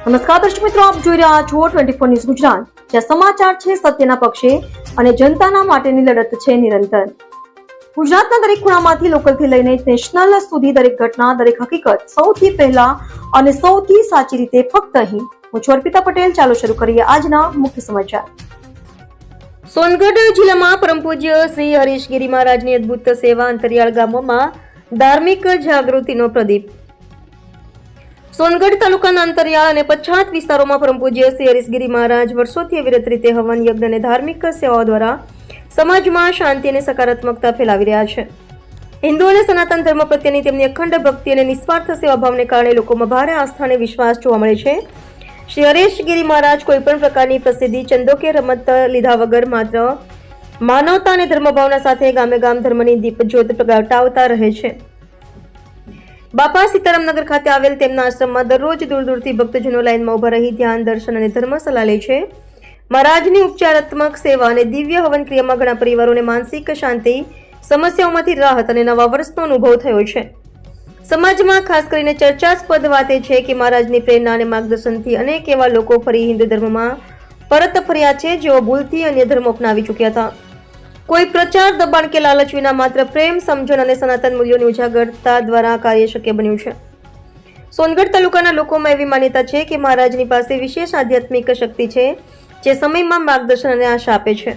નમસ્કાર દર્શક મિત્રો, આપ જોઈ રહ્યા છો 24 ન્યૂઝ ગુજરાત, જ્યાં સમાચાર છે સત્યના પક્ષે અને જનતાના માટેની લડત છે નિરંતર. ગુજરાતના દરેક ખૂણામાંથી લોકલથી લઈને નેશનલ સુધી દરેક ઘટના, દરેક હકીકત સૌથી પહેલા અને સૌથી સાચી રીતે ફક્ત અહીં. હું છું અર્પિતા પટેલ. ચાલો શરૂ કરીએ આજના મુખ્ય સમાચાર. સોનગઢ જિલ્લામાં પરમ પૂજ્ય શ્રી હરીશગીરી મહારાજની અદ્ભુત સેવા અંતરિયાળ ગામોમાં ધાર્મિક જાગૃતિનો પ્રદીપ. સોનગઢ તાલુકાના અંતરિયાળ અને પછાત વિસ્તારોમાં પરમ પૂજ્ય શ્રી હરીશગીરી મહારાજ વર્ષોથી અવિરત રીતે હવન, યજ્ઞ અને ધાર્મિક સેવાઓ દ્વારા સમાજમાં શાંતિ અને સકારાત્મકતા ફેલાવી રહ્યા છે. હિન્દુ અને સનાતન ધર્મ પ્રત્યેની તેમની અખંડ ભક્તિ અને નિસ્વાર્થ સેવા ભાવને કારણે લોકોમાં ભારે આસ્થા અને વિશ્વાસ જોવા મળે છે. શ્રી હરીશગીરી મહારાજ કોઈ પણ પ્રકારની પ્રસિદ્ધિ, ચંદો કે રમત લીધા વગર માત્ર માનવતા અને ધર્મભાવના સાથે ગામે ગામ ધર્મની દીપ જ્યોત પ્રગટાવતા રહે છે. બાપા સીતારામનગર ખાતે આવેલ તેમના આશ્રમમાં દરરોજ દૂર દૂરથી ભક્તજનો લાઇનમાં ઉભા રહી ધ્યાન, દર્શન અને ધર્મ સલાહ લે છે. મહારાજની ઉપચારાત્મક સેવા અને દિવ્ય હવન ક્રિયામાં ઘણા પરિવારોને માનસિક શાંતિ, સમસ્યાઓમાંથી રાહત અને નવા વર્ષનો અનુભવ થયો છે. સમાજમાં ખાસ કરીને ચર્ચાસ્પદ વાત એ છે કે મહારાજની પ્રેરણા અને માર્ગદર્શનથી અનેક એવા લોકો ફરી હિન્દુ ધર્મમાં પરત ફર્યા છે જેઓ ભૂલથી અન્ય ધર્મ અપનાવી ચૂક્યા હતા. કોઈ પ્રચાર, દબાણ કે લાલચ વિના માત્ર પ્રેમ, સમજણ અને સનાતન મૂલ્યોની ઉજાગરતા દ્વારા કાર્ય શક્ય બન્યું છે. સોનગઢ તાલુકાના લોકોમાં એવી માન્યતા છે કે મહારાજની પાસે વિશેષ આધ્યાત્મિક શક્તિ છે જે સમયમાં માર્ગદર્શન અને આશા આપે છે.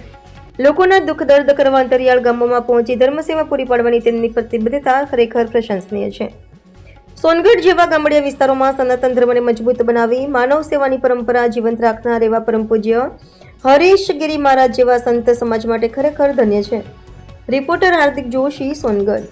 લોકોના દુઃખ દર્દ કરવા અંતરિયાળ ગામોમાં પહોંચી ધર્મસેવા પૂરી પાડવાની તેમની પ્રતિબદ્ધતા ખરેખર પ્રશંસનીય છે. સોનગઢ જેવા ગામડિયા વિસ્તારોમાં સનાતન ધર્મને મજબૂત બનાવી માનવ સેવાની પરંપરા જીવંત રાખનાર એવા પરમ પૂજ્ય હરીશગીરી મહારાજ જેવા સંત સમાજ માટે ખરેખર ધન્ય છે. રિપોર્ટર હાર્દિક જોશી, સોનગઢ.